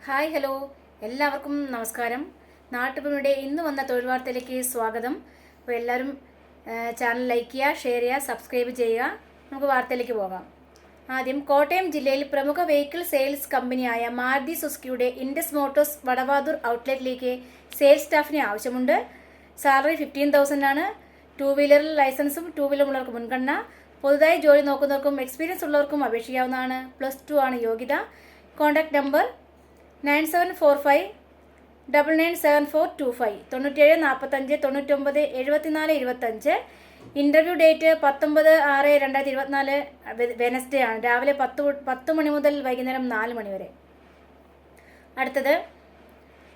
Hi hello എല്ലാവർക്കും നമസ്കാരം. നാട്ടുപണിയുടെ ഇന്ന് വന്ന തൊഴിൽ വാർത്തയിലേക്ക് സ്വാഗതം. അപ്പോൾ എല്ലാവരും ചാനൽ ലൈക്ക് ചെയ്യുക, ഷെയർ ചെയ്യുക, സബ്സ്ക്രൈബ് ചെയ്യുക. നമുക്ക് വാർത്തയിലേക്ക് പോകാം. ആദ്യം കോട്ടയം ജില്ലയിൽ പ്രമുഖ വെഹിക്കിൾ സെയിൽസ് കമ്പനിയായ മാരുതി സുസുക്കിയുടെ ഇൻഡസ് മോട്ടോഴ്സ് വടവാതൂർ ഔട്ട്ലെറ്റിലേക്ക് സെയിൽസ് സ്റ്റാഫിനെ ആവശ്യമുണ്ട്. സാലറി 15,000 ആണ്. 2 വീലറിൽ ലൈസൻസും 2 വീലർ ഉള്ളവർക്ക് മുൻഗണന. പുതുതായി ജോലി നോക്കുന്നവർക്കും എക്സ്പീരിയൻസ് ഉള്ളവർക്കും അപേക്ഷിക്കാവുന്നതാണ്. +2 ആണ് യോഗ്യത. Contact number 9745997425 9745997425. Interview date 19/6/2024 Wednesday ആണ്. രാവിലെ 10 മണി മുതൽ വൈകുന്നേരം 4 മണി വരെ. അടുത്തത്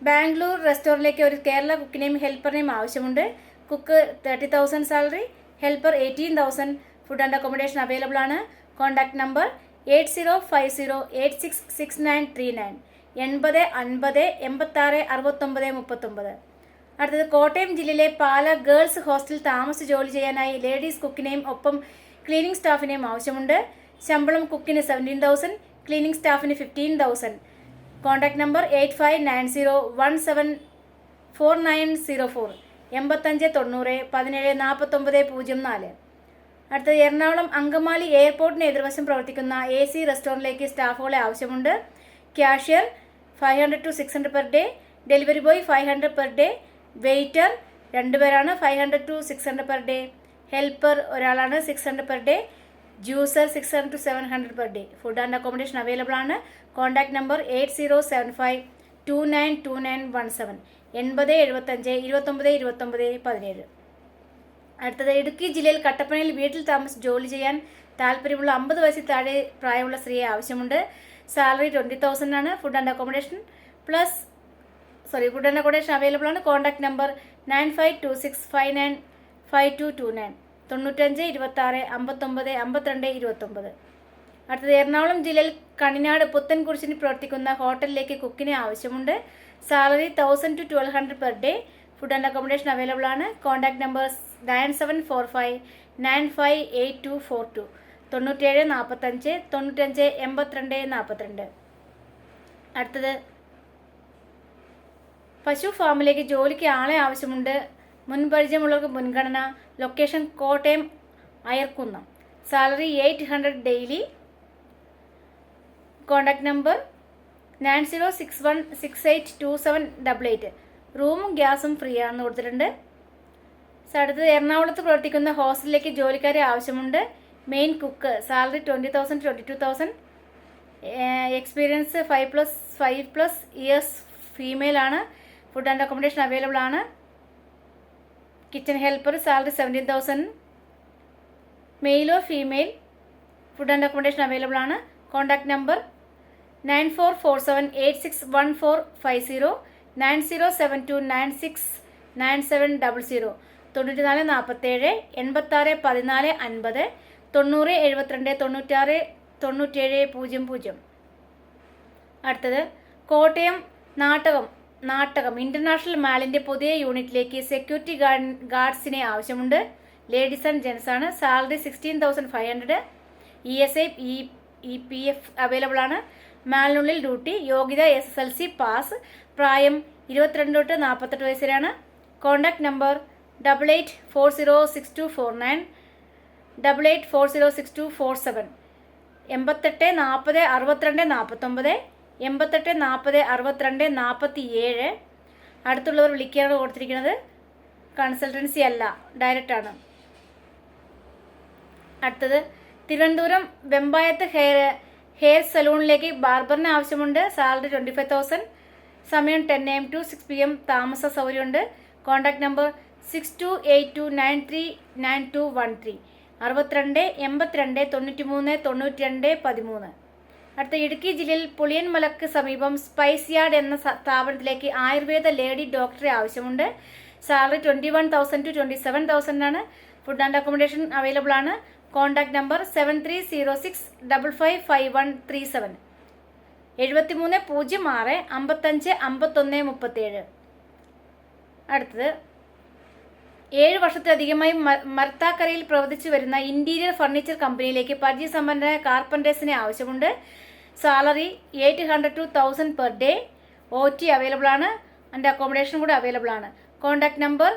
ബാംഗ്ലൂർ റെസ്റ്റോറൻറ്റിലേക്ക് ഒരു കേരള കുക്കിനെയും ഹെൽപ്പറിനെയും ആവശ്യമുണ്ട്. Cook 30,000 salary, helper 18,000. Food and accommodation available ആണ്. Contact number 8050866939 8050866939. അടുത്തത് കോട്ടയം ജില്ലയിലെ പാല ഗേൾസ് ഹോസ്റ്റലിൽ താമസിച്ച് ജോലി ചെയ്യാനായി ലേഡീസ് കുക്കിനെയും ഒപ്പം ക്ലീനിങ് സ്റ്റാഫിനെയും ആവശ്യമുണ്ട്. ശമ്പളം കുക്കിന് 17,000, ക്ലീനിങ് സ്റ്റാഫിന് 15,000. Contact number 8590174904 8590174904. അടുത്തത് എറണാകുളം അങ്കമാലി എയർപോർട്ടിന് എതിർവശം പ്രവർത്തിക്കുന്ന AC റെസ്റ്റോറൻറ്റിലേക്ക് സ്റ്റാഫുകളെ ആവശ്യമുണ്ട്. Cashier 500 to 600 per day, delivery boy 500 per day, waiter 2 പേരാണ് 500 to 600 per day, ഹെൽപ്പർ ഒരാളാണ് 600 per day, juicer 600 to 700 per day. Food and accommodation available ആണ്. Contact number 8075292917 8075292917. അടുത്തത് ഇടുക്കി ജില്ലയിൽ കട്ടപ്പനയിൽ വീട്ടിൽ താമസിച്ച് ജോലി ചെയ്യാൻ താല്പര്യമുള്ള 50 വയസ്സിൽ താഴെ പ്രായമുള്ള സ്ത്രീയെ ആവശ്യമുണ്ട്. സാലറി 20,000 ആണ്. ഫുഡ് ആൻഡ് അക്കോമഡേഷൻ അവൈലബിൾ ആണ്. Contact number 9526595229 9526595229. അടുത്തത് എറണാകുളം ജില്ലയിൽ കണിനാട് പുത്തൻകുരിശിന് പ്രവർത്തിക്കുന്ന ഹോട്ടലിലേക്ക് കുക്കിനെ ആവശ്യമുണ്ട്. Salary 1,000 to 1,200 per day. Food and accommodation available ആണ്. Contact number 9745958242 9745 95 82 42. അടുത്തത് പശു ഫാമിലേക്ക് ജോലിക്ക് ആളെ ആവശ്യമുണ്ട്. മുൻപരിചയമുള്ളവർക്ക് മുൻഗണന. Location Kottayam Ayarkunnam. Salary 800 daily. Contact number 9061682788. റൂമും ഗ്യാസും ഫ്രീ ആണെന്ന് കൊടുത്തിട്ടുണ്ട്. അടുത്തത് എറണാകുളത്ത് പ്രവർത്തിക്കുന്ന ഹോസ്റ്റലിലേക്ക് ജോലിക്കാരെ ആവശ്യമുണ്ട്. Main cook. Salary 20,000 22,000. Experience 5+ years. Female ആണ്. ഫുഡ് ആൻഡ് അക്കോമഡേഷൻ അവൈലബിൾ ആണ്. Kitchen helper. സാലറി 17,000. മെയിലോ female. Food and accommodation available ആണ്. Contact number 9447861450 9072969700 9447 861450 9072 969700. അടുത്തത് കോട്ടയം നാട്ടകം ഇന്റർനാഷണൽ മാളിന്റെ പുതിയ യൂണിറ്റിലേക്ക് സെക്യൂരിറ്റി ഗാർഡ്സിനെ ആവശ്യമുണ്ട്. ലേഡീസ് ആൻഡ് ജെൻസ് ആണ്. സാലറി 16,500. ESI EPF അവൈലബിൾ ആണ്. മാളിനുള്ളിൽ ഡ്യൂട്ടി. യോഗ്യത SSLC പാസ്. പ്രായം 22 തൊട്ട് 48 വയസ്സ് വരെയാണ്. Contact number 88406249 88406247 88406249 88406247. അടുത്തുള്ളവർ വിളിക്കാനാണ് കൊടുത്തിരിക്കുന്നത്. കൺസൾട്ടൻസി അല്ല, ഡയറക്റ്റ് ആണ്. അടുത്തത് തിരുവനന്തപുരം വെമ്പായത്ത് ഹെയർ സലൂണിലേക്ക് ബാർബറിന് ആവശ്യമുണ്ട്. സാലറി 25,000. സമയം 10 AM to 6 PM. താമസ സൗകര്യമുണ്ട്. Contact number 6282939213 62 82 93 92 13. അടുത്ത ഇടുക്കി ജില്ലയിൽ പുളിയൻമലക്ക് സമീപം സ്പൈസ് യാർഡ് എന്ന സ്ഥാപനത്തിലേക്ക് ആയുർവേദ ലേഡി ഡോക്ടറെ ആവശ്യമുണ്ട്. സാലറി 21,000 to 27,000 ആണ്. ഫുഡ് ആൻഡ് അക്കോമഡേഷൻ അവൈലബിൾ ആണ്. Contact number 7306555137 7306 55 51 37. അടുത്തത് 7 വർഷത്തിലധികമായി മർത്താക്കരയിൽ പ്രവർത്തിച്ചു വരുന്ന ഇന്റീരിയർ ഫർണിച്ചർ കമ്പനിയിലേക്ക് പരിചയസമ്പന്നരായ കാർപ്പൻറ്റേഴ്സിനെ ആവശ്യമുണ്ട്. Salary 800 to 1000 per day. OT available ആണ്, ആൻഡ് അക്കോമഡേഷൻ കൂടെ അവൈലബിൾ ആണ്. Contact number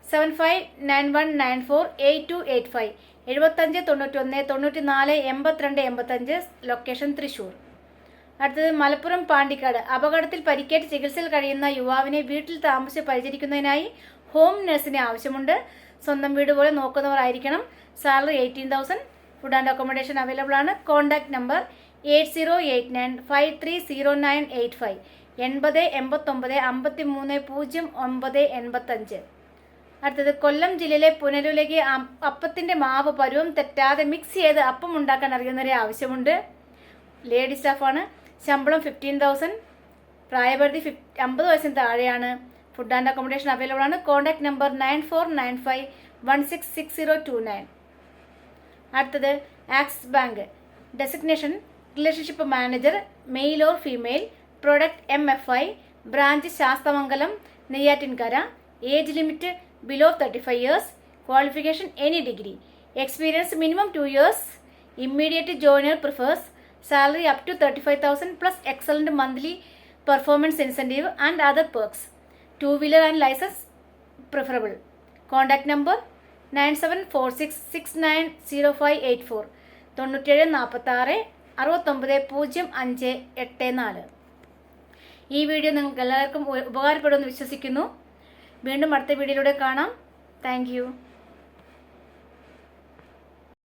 7591948285, 7591948285, location Thrissur. അടുത്തത് മലപ്പുറം പാണ്ടിക്കാട്. അപകടത്തിൽ പരിക്കേറ്റ് ചികിത്സയിൽ കഴിയുന്ന യുവാവിനെ വീട്ടിൽ താമസിച്ച് പരിചരിക്കുന്നതിനായി ഹോം നഴ്സിനെ ആവശ്യമുണ്ട്. സ്വന്തം വീട് പോലെ നോക്കുന്നവർ ആയിരിക്കണം. Salary 18,000. Food and accommodation available ആണ്. Contact number 8089530985, 8089530985. അടുത്തത് കൊല്ലം ജില്ലയിലെ പുനലൂരിലേക്ക് അപ്പത്തിൻ്റെ മാവ് പരുവം തെറ്റാതെ മിക്സ് ചെയ്ത് അപ്പം ഉണ്ടാക്കാൻ അറിയുന്നവരെ ആവശ്യമുണ്ട്. ലേഡി സ്റ്റാഫാണ്. ശമ്പളം 15,000. പ്രായപരിധി 50 വയസ്സിന് താഴെയാണ്. ഫുഡ് ആൻഡ് അക്കോമഡേഷൻ അവൈലബിൾ ആണ്. Contact number 9495166029. അടുത്തത് Axis bank. Designation relationship manager, male or female. Product MFI. Branch Sasthamangalam, Neyyattinkara. Age limit below 35 years. Qualification any degree. Experience minimum 2 years. Immediate joiner prefers. Salary up to 35,000 plus excellent monthly performance incentive and other perks. 2-wheeler and licence preferable. Contact number 9746690584, 9746690584. ഈ video നിങ്ങൾക്ക് എല്ലാവർക്കും ഉപകാരപ്പെടുമെന്ന് വിശ്വസിക്കുന്നു. വീണ്ടും അടുത്ത വീഡിയോയിലൂടെ കാണാം. Thank you.